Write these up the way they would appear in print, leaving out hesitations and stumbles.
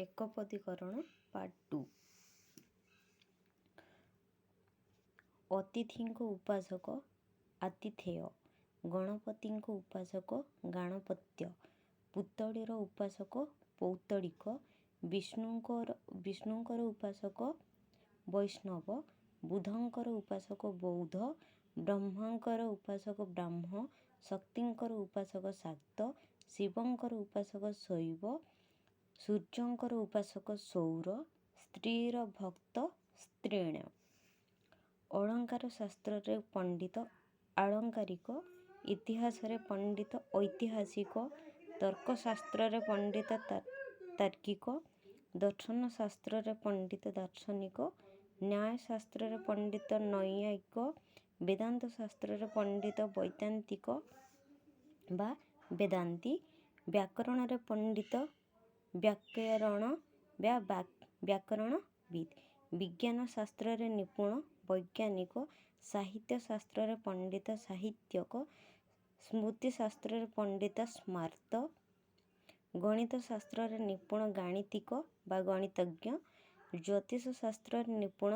एकपदीकरण part 2। अतिथिଙ୍କ उपासक आतिथेय, गणपतिଙ୍କ उपासक गाणपत्य, पुतळीର उपासक ପୌତଳିକ, ବିଷ୍ଣୁଙ୍କର ଉପାସକ ବୈଷ୍ଣବ, ବୁଧଙ୍କର ଉପାସକ ବୌଦ୍ଧ, ବ୍ରହ୍ମାଙ୍କର ଉପାସକ ବ୍ରାହ୍ମ, ଶକ୍ତିଙ୍କର ଉପାସକ ଶାକ୍ତ, ଶିବଙ୍କର ଉପାସକ ଶୈବ, ସୂର୍ଯ୍ୟଙ୍କର ଉପାସକ ସୌର, ସ୍ତ୍ରୀର ଭକ୍ତ ସ୍ତ୍ରୀଣ। ଅଳଙ୍କାର ଶାସ୍ତ୍ରରେ ପଣ୍ଡିତ ଆଳଙ୍କାରିକ, ଇତିହାସରେ ପଣ୍ଡିତ ଐତିହାସିକ, ତର୍କଶାସ୍ତ୍ରରେ ପଣ୍ଡିତ ତାର୍କିକ, ଦର୍ଶନ ଶାସ୍ତ୍ରରେ ପଣ୍ଡିତ ଦାର୍ଶନିକ, ନ୍ୟାୟଶାସ୍ତ୍ରରେ ପଣ୍ଡିତ ନୈୟାୟିକ, ବେଦାନ୍ତ ଶାସ୍ତ୍ରରେ ପଣ୍ଡିତ ବୈଦାନ୍ତିକ ବା ବେଦାନ୍ତୀ, ବ୍ୟାକରଣରେ ପଣ୍ଡିତ ବ୍ୟାକରଣ ବା ବ୍ୟାକରଣବିଦ୍, ବିଜ୍ଞାନ ଶାସ୍ତ୍ରରେ ନିପୁଣ ବୈଜ୍ଞାନିକ, ସାହିତ୍ୟ ଶାସ୍ତ୍ରରେ ପଣ୍ଡିତ ସାହିତ୍ୟକ, ସ୍ମୃତି ଶାସ୍ତ୍ରରେ ପଣ୍ଡିତ ସ୍ମାର୍ତ, ଗଣିତ ଶାସ୍ତ୍ରରେ ନିପୁଣ ଗାଣିତିକ ବା ଗଣିତଜ୍ଞ, ଜ୍ୟୋତିଷ ଶାସ୍ତ୍ରରେ ନିପୁଣ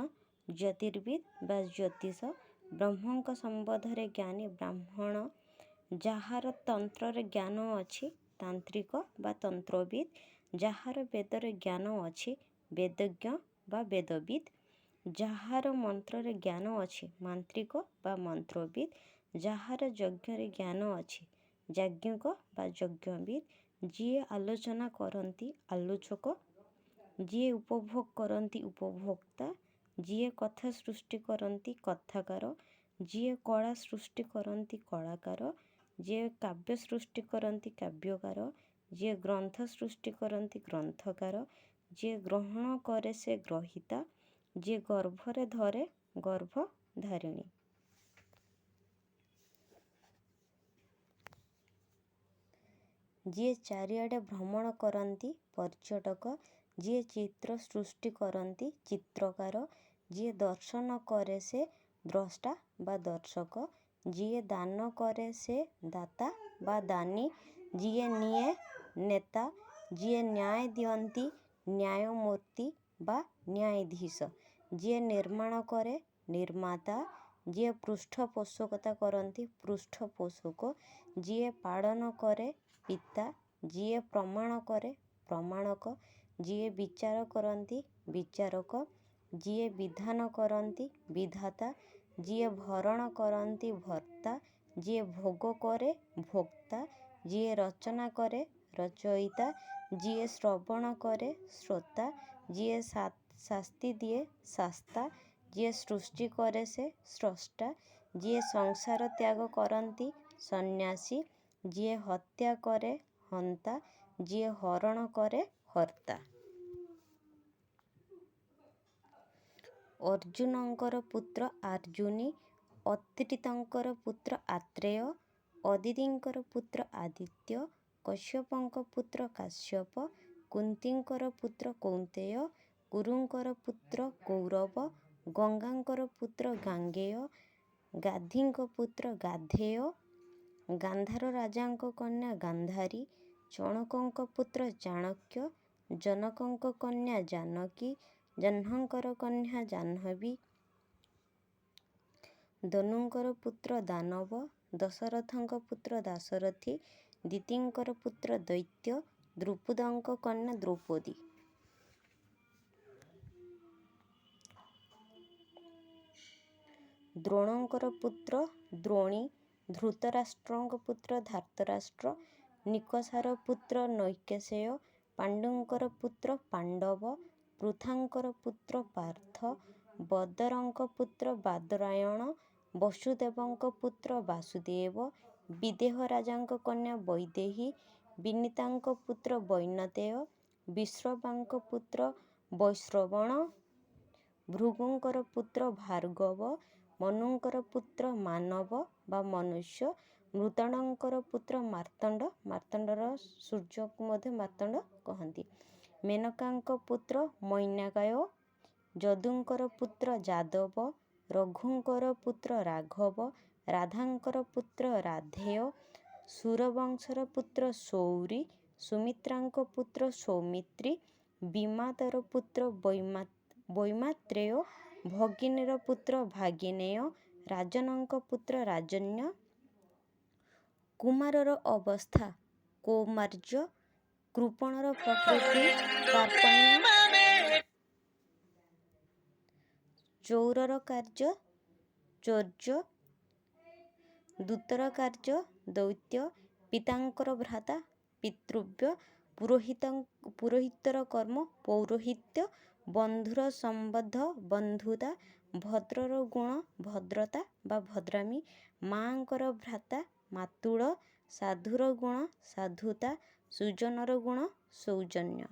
ଜ୍ୟୋତିର୍ବିଦ୍ ବା ଜ୍ୟୋତିଷ, ବ୍ରହ୍ମଙ୍କ ସମ୍ବନ୍ଧରେ ଜ୍ଞାନୀ ବ୍ରାହ୍ମଣ, ଯାହାର ତନ୍ତ୍ରରେ ଜ୍ଞାନ ଅଛି ତାନ୍ତ୍ରିକ ବା ତନ୍ତ୍ରବିଦ୍, ଯାହାର ବେଦରେ ଜ୍ଞାନ ଅଛି ବେଦଜ୍ଞ ବା ବେଦବିଦ୍, ଯାହାର ମନ୍ତ୍ରରେ ଜ୍ଞାନ ଅଛି ମାନ୍ତ୍ରିକ ବା ମନ୍ତ୍ରବିଦ୍, ଯାହାର ଯଜ୍ଞରେ ଜ୍ଞାନ ଅଛି ଯାଜ୍ଞିକ ବା ଯଜ୍ଞବିଦ୍, ଯିଏ ଆଲୋଚନା କରନ୍ତି ଆଲୋଚକ, ଯିଏ ଉପଭୋଗ କରନ୍ତି ଉପଭୋକ୍ତା, ଯିଏ କଥା ସୃଷ୍ଟି କରନ୍ତି କଥାକାର, ଯିଏ କଳା ସୃଷ୍ଟି କରନ୍ତି କଳାକାର, ଯିଏ କାବ୍ୟ ସୃଷ୍ଟି କରନ୍ତି କାବ୍ୟକାର, ଯିଏ ଗ୍ରନ୍ଥ ସୃଷ୍ଟି କରନ୍ତି ଗ୍ରନ୍ଥକାର, ଯିଏ ଗ୍ରହଣ କରେ ସେ ଗ୍ରହୀତା, ଯିଏ ଗର୍ଭରେ ଧରେ ଗର୍ଭଧାରିଣୀ। ଯିଏ ଚାରିଆଡ଼େ ଭ୍ରମଣ କରନ୍ତି ପର୍ଯ୍ୟଟକ, ଯିଏ ଚିତ୍ର ସୃଷ୍ଟି କରନ୍ତି ଚିତ୍ରକାର, ଯିଏ ଦର୍ଶନ କରେ ସେ ଦ୍ରଷ୍ଟା ବା ଦର୍ଶକ, ଯିଏ ଦାନ କରେ ସେ ଦାତା ବା ଦାନୀ, ଯିଏ ନିଏ ନେତା, ଯିଏ ନ୍ୟାୟ ଦିଅନ୍ତି ନ୍ୟାୟମୂର୍ତ୍ତି ବା ନ୍ୟାୟାଧୀଶ, ଯିଏ ନିର୍ମାଣ କରେ ନିର୍ମାତା, ଯିଏ ପୃଷ୍ଠପୋଷକତା କରନ୍ତି ପୃଷ୍ଠପୋଷକ, ଯିଏ ପାଳନ କରେ ପିତା, ଯିଏ ପ୍ରମାଣ କରେ ପ୍ରମାଣକ, ଯିଏ ବିଚାର କରନ୍ତି ବିଚାରକ, ଯିଏ ବିଧାନ କରନ୍ତି ବିଧାତା, ଯିଏ ଭରଣ କରନ୍ତି ଭର୍ତ୍ତା, ଯିଏ ଭୋଗ କରେ ଭୋକ୍ତା, ଯିଏ ରଚନା କରେ ରଚୟିତା, ଯିଏ ଶ୍ରବଣ କରେ ଶ୍ରୋତା, ଯିଏ ଶାସ୍ତି ଦିଏ ଶାସ୍ତା, ଯିଏ ସୃଷ୍ଟି କରେ ସେ ସ୍ରଷ୍ଟା, ଯିଏ ସଂସାର ତ୍ୟାଗ କରନ୍ତି ସନ୍ନ୍ୟାସୀ, ଯିଏ ହତ୍ୟା କରେ ହନ୍ତା, ଯିଏ ହରଣ କରେ ହର୍ତ୍ତା। ଅର୍ଜୁନଙ୍କର ପୁତ୍ର ଆର୍ଜୁନି, ଅତ୍ରିତଙ୍କର ପୁତ୍ର ଆତ୍ରେୟ, ଅଦିତିଙ୍କର ପୁତ୍ର ଆଦିତ୍ୟ, କଶ୍ୟପଙ୍କ ପୁତ୍ର କାଶ୍ୟପ, କୁନ୍ତୀଙ୍କର ପୁତ୍ର କୌନ୍ତେୟ, କୁରୁଙ୍କର ପୁତ୍ର କୌରବ, ଗଙ୍ଗାଙ୍କର ପୁତ୍ର ଗାଙ୍ଗେୟ, ଗାଧିଙ୍କ ପୁତ୍ର ଗାଧେୟ, ଗାନ୍ଧାର ରାଜାଙ୍କ କନ୍ୟା ଗାନ୍ଧାରୀ, ଚଣକଙ୍କ ପୁତ୍ର ଚାଣକ୍ୟ, ଜନକଙ୍କ କନ୍ୟା ଜାନକୀ, ଜହ୍ନଙ୍କର କନ୍ୟା ଜାହ୍ନବୀ, ଦନୁଙ୍କର ପୁତ୍ର ଦାନବ, ଦଶରଥଙ୍କ ପୁତ୍ର ଦାଶରଥୀ, ଦିତିଙ୍କର ପୁତ୍ର ଦୈତ୍ୟ, ଦ୍ରୁପଦଙ୍କ କନ୍ୟା ଦ୍ରୌପଦୀ। ଦ୍ରୋଣଙ୍କର ପୁତ୍ର ଦ୍ରୋଣୀ, ଧୃତରାଷ୍ଟ୍ରଙ୍କ ପୁତ୍ର ଧାର୍ତରାଷ୍ଟ୍ର, ନିକଷାର ପୁତ୍ର ନୈକେଶୟ, ପାଣ୍ଡୁଙ୍କର ପୁତ୍ର ପାଣ୍ଡବ, ପୃଥାଙ୍କର ପୁତ୍ର ପାର୍ଥ, ବଦରଙ୍କ ପୁତ୍ର ବାଦରାୟଣ, ବସୁଦେବଙ୍କ ପୁତ୍ର ବାସୁଦେବ, ବିଦେହ ରାଜାଙ୍କ କନ୍ୟା ବୈଦେହୀ, ବିନୀତାଙ୍କ ପୁତ୍ର ବୈନତେୟ, ବିଶ୍ରବାଙ୍କ ପୁତ୍ର ବୈଶ୍ରବଣ, ଭୃଗୁଙ୍କର ପୁତ୍ର ଭାର୍ଗବ, ମନୁଙ୍କର ପୁତ୍ର ମାନବ ବା ମନୁଷ୍ୟ, ମୃତାଣଙ୍କର ପୁତ୍ର ମାର୍ତ୍ତଣ୍ଡ, ମାର୍ତ୍ତଣ୍ଡର ସୂର୍ଯ୍ୟକୁ ମଧ୍ୟ ମାର୍ତ୍ତଣ୍ଡ କହନ୍ତି, ମେନକାଙ୍କ ପୁତ୍ର ମୈନାକାୟ, ଯଦୁଙ୍କର ପୁତ୍ର ଯାଦବ, ରଘୁଙ୍କର ପୁତ୍ର ରାଘବ, ରାଧାଙ୍କର ପୁତ୍ର ରାଧେୟ, ସୁରବଂଶର ପୁତ୍ର ସୌରୀ, ସୁମିତ୍ରାଙ୍କ ପୁତ୍ର ସୌମିତ୍ରୀ, ବିମାତର ପୁତ୍ର ବୈମାତ୍ରେୟ, ଭଗିନୀର ପୁତ୍ର ଭାଗିନେୟ, ରାଜନଙ୍କ ପୁତ୍ର ରାଜନ୍ୟ। କୁମାରର ଅବସ୍ଥା କୌମାର୍ଯ୍ୟ, କୃପଣର ପ୍ରକୃତି କାର୍ପଣ୍ୟ, ଚୌରର କାର୍ଯ୍ୟ ଚୌର୍ଯ୍ୟ, ଦୂତର କାର୍ଯ୍ୟ ଦୌତ୍ୟ, ପିତାଙ୍କର ଭ୍ରାତା ପିତୃବ୍ୟ, ପୁରୋହିତର କର୍ମ ପୌରୋହିତ୍ୟ, ବନ୍ଧୁର ସମ୍ବନ୍ଧ ବନ୍ଧୁତା, ଭଦ୍ରର ଗୁଣ ଭଦ୍ରତା ବା ଭଦ୍ରାମୀ, ମାଆଙ୍କର ଭ୍ରାତା ମାତୁଳ, ସାଧୁର ଗୁଣ ସାଧୁତା, ସୁଜନର ଗୁଣ ସୌଜନ୍ୟ।